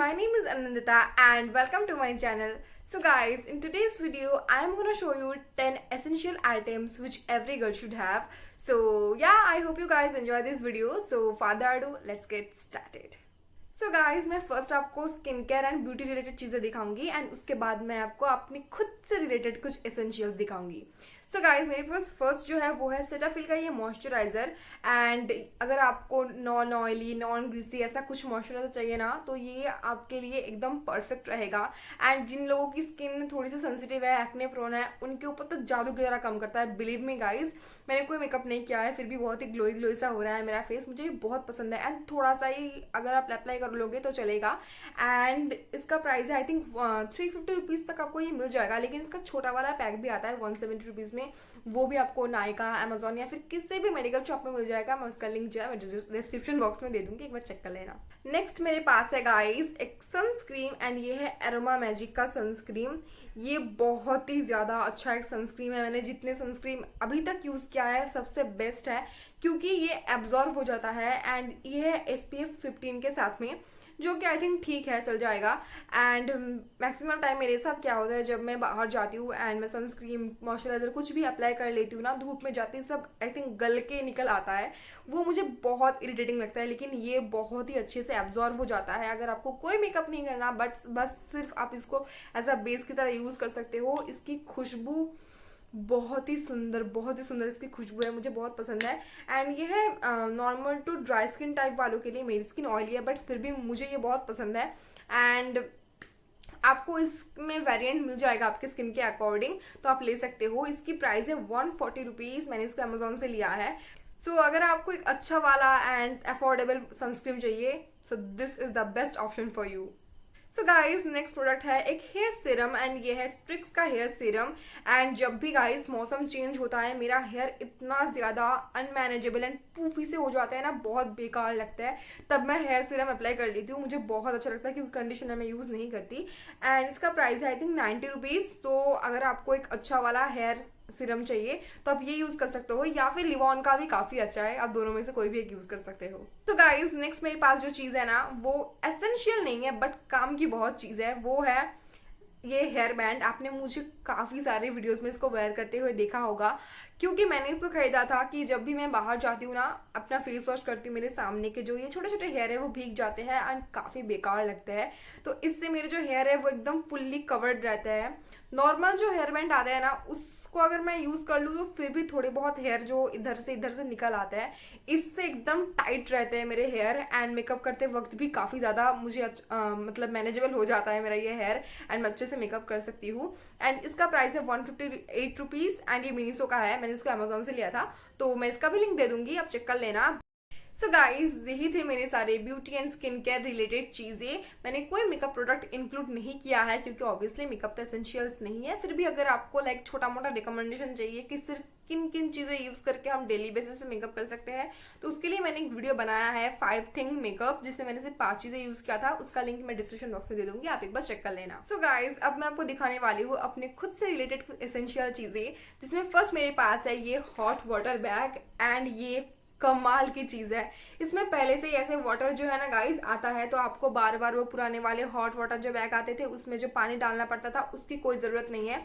my name is Anindita and welcome to my channel. So guys, in today's video, I am gonna show you 10 essential items which every girl should have. So yeah, I hope you guys enjoy this video. So further ado, let's get started. So guys मैं first आपको skin care and beauty related चीज़ें दिखाऊंगी and उसके बाद मैं आपको अपनी खुद से रिलेटेड कुछ एसेंशियल्स दिखाऊंगी. सो गाइज मेरे पास फर्स्ट जो है वो है सेटाफिल का ये मॉइस्चराइजर. एंड अगर आपको नॉन ऑयली नॉन ग्रीसी ऐसा कुछ मॉइस्चराइजर चाहिए ना तो ये आपके लिए एकदम परफेक्ट रहेगा. एंड जिन लोगों की स्किन थोड़ी सी सेंसिटिव है, एक्ने प्रोन है, उनके ऊपर तो जादू की तरह काम करता है. बिलीव मी गाइज, मैंने कोई मेकअप नहीं किया है फिर भी बहुत ही ग्लोई ग्लोई सा हो रहा है मेरा फेस. मुझे ये बहुत पसंद है एंड थोड़ा सा ही अगर आप अप्लाई कर लोगे तो चलेगा. एंड इसका प्राइस है आई थिंक 350 रुपीज तक आपको ये मिल जाएगा. लेकिन इसका छोटा वाला पैक भी आता है 170 रुपीज में. वो भी आपको नायका, अमेजोन या फिर किसी भी मेडिकल शॉप में मिल जाएगा. मैं उसका लिंक जो है मैं डिस्क्रिप्शन बॉक्स में दे दूंगी, एक बार चेक कर लेना. नेक्स्ट मेरे पास है गाइस एक सनस्क्रीन एंड ये है एरोमा मैजिक का सनस्क्रीन. ये बहुत ही ज्यादा अच्छा एक सनस्क्रीन है. मैंने जितने सनस्क्रीन अभी तक यूज किया है सबसे बेस्ट है क्योंकि ये एब्जॉर्ब हो जाता है. एंड ये है SPF 15 के साथ में, जो कि आई थिंक ठीक है, चल जाएगा. एंड मैक्सिमम टाइम मेरे साथ क्या होता है, जब मैं बाहर जाती हूँ एंड मैं सनस्क्रीन मॉइस्चराइजर कुछ भी अप्लाई कर लेती हूँ ना, धूप में जाती सब आई थिंक गल के निकल आता है. वो मुझे बहुत इरिटेटिंग लगता है. लेकिन ये बहुत ही अच्छे से एब्जॉर्ब हो जाता है. अगर आपको कोई मेकअप नहीं करना बट बस सिर्फ आप इसको एज अ बेस की तरह यूज कर सकते हो. इसकी खुशबू बहुत ही सुंदर इसकी खुशबू है, मुझे बहुत पसंद है. एंड ये है normal to dry skin type वालों के लिए. मेरी स्किन ऑयली है बट फिर भी मुझे ये बहुत पसंद है. एंड आपको इसमें वेरिएंट मिल जाएगा आपके स्किन के अकॉर्डिंग, तो आप ले सकते हो. इसकी प्राइस है 140 रुपीज. मैंने इसको अमेजोन से लिया है. सो अगर आपको एक अच्छा वाला एंड अफोर्डेबल सनस्क्रीन चाहिए so this is the best option for you. So guys next product है एक हेयर सीरम एंड ये है स्ट्रिक्स का हेयर सीरम. एंड जब भी गाइज मौसम चेंज होता है मेरा हेयर इतना ज्यादा अनमैनेजेबल एंड पूफी से हो जाता है ना, बहुत बेकार लगता है, तब मैं हेयर सीरम अप्लाई कर लेती हूँ. मुझे बहुत अच्छा लगता है क्योंकि कंडीशनर मैं यूज नहीं करती. एंड इसका प्राइस है आई थिंक 90 रुपीज. तो अगर आपको एक अच्छा वाला हेयर सीरम चाहिए तो आप ये यूज कर सकते हो, या फिर लिवॉन का भी काफी अच्छा है. आप दोनों में से कोई भी एक यूज कर सकते हो. तो गाइज नेक्स्ट मेरे पास जो चीज है ना वो एसेंशियल नहीं है बट काम की बहुत चीज है. वो है ये हेयर बैंड. आपने मुझे काफी सारे वीडियोस में इसको वेयर करते हुए देखा होगा क्योंकि मैंने इसको खरीदा था कि जब भी मैं बाहर जाती हूँ ना, अपना फेस वॉश करती हूँ, मेरे सामने के जो ये छोटे छोटे हेयर है वो भीग जाते हैं एंड काफी बेकार लगता है. तो इससे मेरे जो हेयर है वो एकदम फुल्ली कवर्ड रहता है. नॉर्मल जो हेयर बैंड आता है ना उसको अगर मैं यूज कर लूँ तो फिर भी थोड़े बहुत हेयर जो इधर से निकल आता है. इससे एकदम टाइट रहते हैं मेरे हेयर एंड मेकअप करते वक्त भी काफी ज्यादा मुझे मतलब मैनेजेबल हो जाता है मेरा ये हेयर एंड मैं अच्छे से मेकअप कर सकती हूँ. एंड इसका प्राइस है 158 रुपीज एंड ये मिनीसो का है. मैंने इसको अमेजोन से लिया था तो मैं इसका भी लिंक दे दूंगी, आप चेक कर लेना. सो गाइज यही थे मेरे सारे beauty and skin care related चीजें. मैंने कोई मेकअप प्रोडक्ट इंक्लूड नहीं किया है क्योंकि ऑब्वियसली मेकअप तो एसेंशियल्स नहीं है. फिर भी अगर आपको लाइक छोटा मोटा रिकमेंडेशन चाहिए कि सिर्फ किन किन चीजें यूज करके हम डेली बेसिस पे मेकअप कर सकते हैं तो उसके लिए मैंने एक वीडियो बनाया है 5 थिंग मेकअप, जिसमें मैंने सिर्फ 5 चीजें यूज किया था. उसका लिंक मैं डिस्क्रिप्शन बॉक्स में दे दूंगी, आप एक बार चेक कर लेना. सो गाइज अब मैं आपको दिखाने वाली हूँ अपने खुद से रिलेटेड कुछ एसेंशियल चीजें, जिसमें फर्स्ट मेरे पास है ये हॉट वाटर बैग. एंड ये कमाल की चीज है. इसमें पहले से ही ऐसे वाटर जो है ना गाइस आता है, तो आपको बार बार वो पुराने वाले हॉट वाटर जो बैग आते थे उसमें जो पानी डालना पड़ता था उसकी कोई जरूरत नहीं है.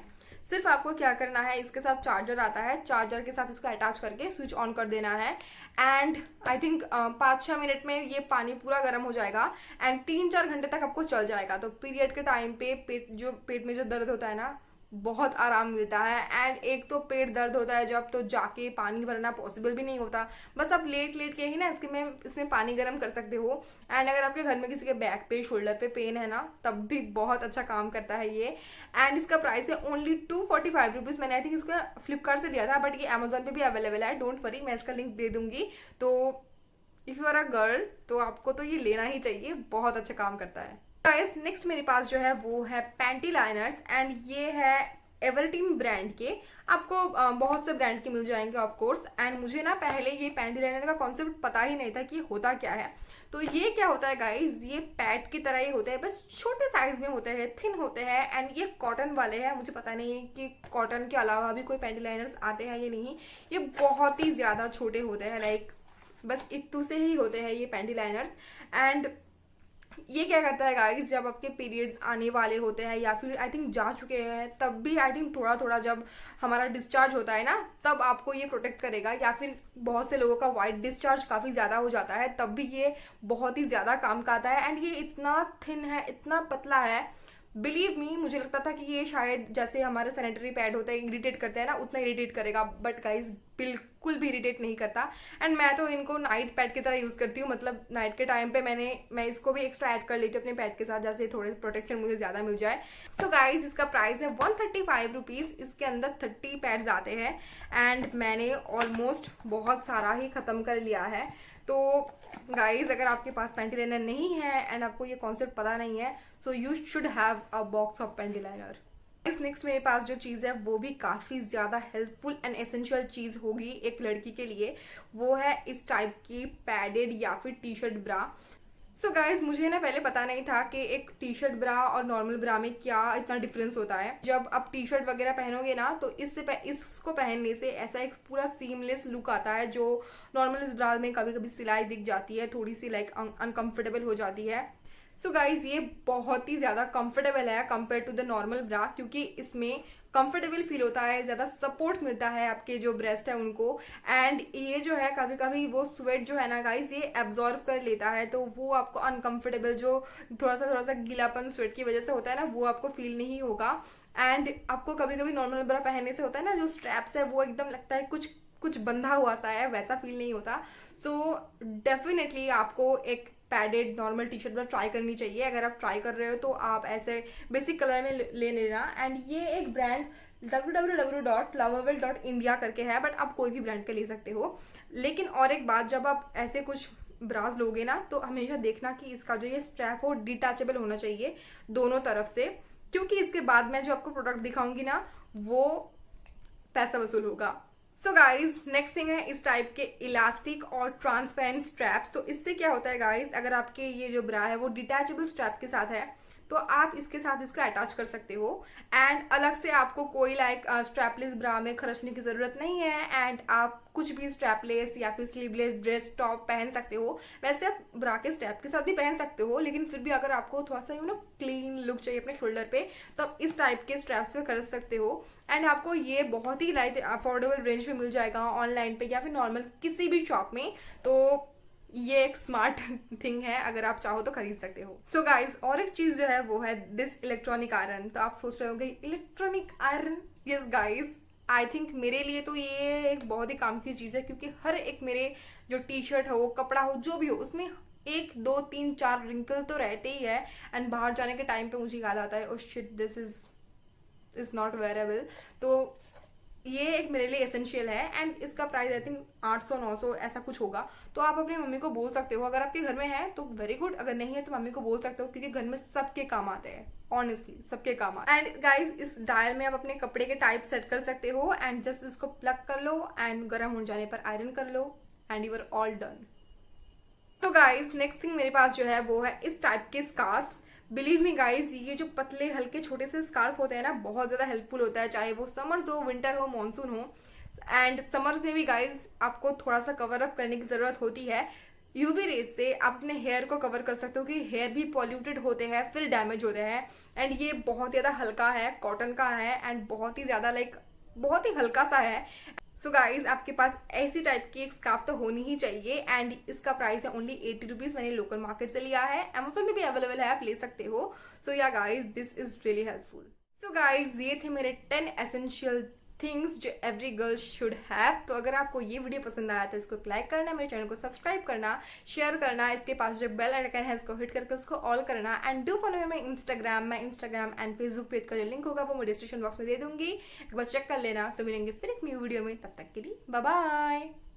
सिर्फ आपको क्या करना है, इसके साथ चार्जर आता है, चार्जर के साथ इसको अटैच करके स्विच ऑन कर देना है. एंड आई थिंक 5-6 मिनट में ये पानी पूरा गर्म हो जाएगा एंड 3-4 घंटे तक आपको चल जाएगा. तो पीरियड के टाइम पे पेट में जो दर्द होता है ना बहुत आराम मिलता है. एंड एक तो पेट दर्द होता है जब, तो जाके पानी भरना पॉसिबल भी नहीं होता. बस आप लेट के ही ना इसमें पानी गर्म कर सकते हो. एंड अगर आपके घर में किसी के बैक पे शोल्डर पे पेन है ना तब भी बहुत अच्छा काम करता है ये. एंड इसका प्राइस है ओनली 245 रुपीज. मैंने आई थिंक इसको फ्लिपकार्ट से लिया था बट ये अमेजोन पे भी अवेलेबल है. डोंट वरी, मैं इसका लिंक दे दूंगी. तो if you are a girl तो आपको तो ये लेना ही चाहिए, बहुत अच्छा काम करता है. गाइस नेक्स्ट मेरे पास जो है वो है पैंटी लाइनर्स एंड ये है एवरटीन ब्रांड के. आपको बहुत से ब्रांड के मिल जाएंगे ऑफ कोर्स. एंड मुझे ना पहले ये पैंटी लाइनर का कॉन्सेप्ट पता ही नहीं था कि होता क्या है. तो ये क्या होता है गाइस, ये पैड की तरह ही होते हैं, बस छोटे साइज में होते हैं, थिन होते हैं. एंड ये कॉटन वाले हैं. मुझे पता नहीं कि कॉटन के अलावा भी कोई पैंटी लाइनर्स आते हैं या नहीं. ये बहुत ही ज्यादा छोटे होते हैं, लाइक बस इतू से ही होते हैं ये पैंटी लाइनर्स. एंड ये क्या करता है गाइस, जब आपके पीरियड्स आने वाले होते हैं या फिर आई थिंक जा चुके हैं, तब भी आई थिंक थोड़ा थोड़ा जब हमारा डिस्चार्ज होता है ना, तब आपको ये प्रोटेक्ट करेगा। या फिर बहुत से लोगों का वाइट डिस्चार्ज काफ़ी ज़्यादा हो जाता है, तब भी ये बहुत ही ज़्यादा काम का आता है। एंड ये इतना थिन है, इतना पतला है, बिलीव मी, मुझे लगता था कि ये शायद जैसे हमारे सैनिटरी पैड होता है इरिटेट करते हैं ना, उतना इरिटेट करेगा, बट गाइस बिल्कुल भी इरिटेट नहीं करता। एंड मैं तो इनको नाइट पैड की तरह यूज़ करती हूँ, मतलब नाइट के टाइम पे मैं इसको भी एक्स्ट्रा ऐड कर लेती हूँ अपने पैड के साथ, जैसे थोड़े प्रोटेक्शन मुझे ज़्यादा मिल जाए। सो गाइस इसका प्राइस है 135 रुपीज़। इसके अंदर 30 पैड्स आते हैं एंड मैंने ऑलमोस्ट बहुत सारा ही ख़त्म कर लिया है। तो गाइज अगर आपके पास पैंटी लाइनर नहीं है एंड आपको ये कॉन्सेप्ट पता नहीं है, so you should have a box of panty liner. इस नेक्स्ट मेरे पास जो चीज़ है वो भी काफ़ी ज़्यादा हेल्पफुल एंड एसेंशियल चीज़ होगी एक लड़की के लिए, वो है इस टाइप की पैडेड या फिर टी शर्ट ब्रा। सो गाइज मुझे ना पहले पता नहीं था कि एक टी शर्ट ब्रा और नॉर्मल ब्रा में क्या इतना डिफरेंस होता है। जब आप टी शर्ट वगैरह पहनोगे ना, तो इसको पहनने से ऐसा एक पूरा सीमलेस लुक आता है, जो नॉर्मल इस ब्रा में कभी कभी सिलाई दिख जाती है, थोड़ी सी लाइक अनकंफर्टेबल हो जाती है। सो गाइज ये बहुत ही ज़्यादा कंफर्टेबल है कंपेयर टू द नॉर्मल ब्रा, क्योंकि इसमें कंफर्टेबल फील होता है, ज़्यादा सपोर्ट मिलता है आपके जो ब्रेस्ट है उनको। एंड ये जो है कभी कभी वो स्वेट जो है ना गाइस, ये एब्जॉर्ब कर लेता है, तो वो आपको अनकंफर्टेबल जो थोड़ा सा गीलापन स्वेट की वजह से होता है ना, वो आपको फील नहीं होगा। एंड आपको कभी कभी नॉर्मल ब्रा पहनने से होता है ना, जो स्ट्रैप्स है वो एकदम लगता है कुछ बंधा हुआ सा है, वैसा फील नहीं होता। सो डेफिनेटली आपको एक पैडेड नॉर्मल टी शर्ट पर ट्राई करनी चाहिए। अगर आप ट्राई कर रहे हो तो आप ऐसे बेसिक कलर में ले लेना। एंड ये एक ब्रांड www.loveable.india करके है, बट आप कोई भी ब्रांड का ले सकते हो। लेकिन और एक बात, जब आप ऐसे कुछ ब्रास लोगे ना, तो हमेशा देखना कि इसका जो ये स्ट्रैप हो डिटैचेबल होना चाहिए दोनों तरफ से, क्योंकि इसके बाद मैं जो आपको प्रोडक्ट दिखाऊंगी ना, वो पैसा वसूल होगा। सो गाइज नेक्स्ट थिंग है इस टाइप के इलास्टिक और ट्रांसपेरेंट स्ट्रैप्स। तो इससे क्या होता है गाइज, अगर आपके ये जो ब्रा है वो डिटैचेबल स्ट्रैप के साथ है, तो आप इसके साथ इसको अटैच कर सकते हो। एंड अलग से आपको कोई लाइक स्ट्रैपलेस ब्रा में खर्चने की ज़रूरत नहीं है। एंड आप कुछ भी स्ट्रैपलेस या फिर स्लीवलेस ड्रेस टॉप पहन सकते हो। वैसे आप ब्रा के स्ट्रैप के साथ भी पहन सकते हो, लेकिन फिर भी अगर आपको थोड़ा सा क्लीन लुक चाहिए अपने शोल्डर पे, तो आप इस टाइप के स्ट्रैप्स पे कर सकते हो। एंड आपको ये बहुत ही लाइक अफोर्डेबल रेंज में मिल जाएगा ऑनलाइन पे या फिर नॉर्मल किसी भी शॉप में। तो ये एक स्मार्ट थिंग है, अगर आप चाहो तो खरीद सकते हो। सो गाइज और एक चीज जो है वो है दिस इलेक्ट्रॉनिक आयरन। तो आप सोच रहे होंगे electronic iron? Yes guys, I think मेरे लिए तो ये एक बहुत ही काम की चीज है, क्योंकि हर एक मेरे जो टी शर्ट हो, कपड़ा हो, जो भी हो, उसमें 1 2 3 4 रिंकल तो रहते ही है। एंड बाहर जाने के टाइम पे मुझे याद आता है, oh shit this is not wearable. तो ये एक मेरे लिए एसेंशियल है। एंड इसका प्राइस आई थिंक 800-900 ऐसा कुछ होगा। तो आप अपनी मम्मी को बोल सकते हो, अगर आपके घर में है तो वेरी गुड, अगर नहीं है तो मम्मी को बोल सकते हो, क्योंकि घर में सबके काम आते हैं, ऑनेस्टली सबके काम आते हैं। एंड गाइज इस डायल में आप अपने कपड़े के टाइप सेट कर सकते हो एंड जस्ट इसको प्लग कर लो एंड गर्म हो जाने पर आयरन कर लो and you are all done. तो गाइज नेक्स्ट थिंग मेरे पास जो है वो है इस टाइप के स्कार्फ्स। बिलीव मी गाइज, ये जो पतले हल्के छोटे से स्कार्फ होते हैं ना, बहुत ज्यादा हेल्पफुल होता है, चाहे वो समर्स हो, विंटर हो, मानसून हो। एंड समर्स में भी गाइज आपको थोड़ा सा कवर अप करने की जरूरत होती है। यूवी रेज से आप अपने हेयर को कवर कर सकते हो, कि हेयर भी पॉल्यूटेड होते हैं, फिर डैमेज होते हैं। एंड ये बहुत ज्यादा हल्का है, कॉटन का है एंड बहुत ही ज्यादा लाइक बहुत ही हल्का सा है। सो गाइज आपके पास ऐसी टाइप की एक स्कार्फ तो होनी ही चाहिए। एंड इसका प्राइस है ओनली 80 रुपीज। मैंने लोकल मार्केट से लिया है, अमेजोन में भी अवेलेबल है, आप ले सकते हो। सो yeah guys this is really helpful. So guys ये थे मेरे 10 एसेंशियल थिंग्स जो एवरी गर्ल शुड हैव। तो अगर आपको ये वीडियो पसंद आया तो इसको लाइक करना, मेरे चैनल को सब्सक्राइब करना, शेयर करना, इसके पास जो बेल आइकन है इसको हिट करके उसको ऑल करना। एंड डू फॉलो मैं इंस्टाग्राम एंड फेसबुक पेज का जो लिंक होगा वो मैं डिस्क्रिप्शन बॉक्स में दे दूंगी, एक बार चेक कर लेना। सो मिलेंगे फिर एक न्यू वीडियो में, तब तक के लिए बाय बाय।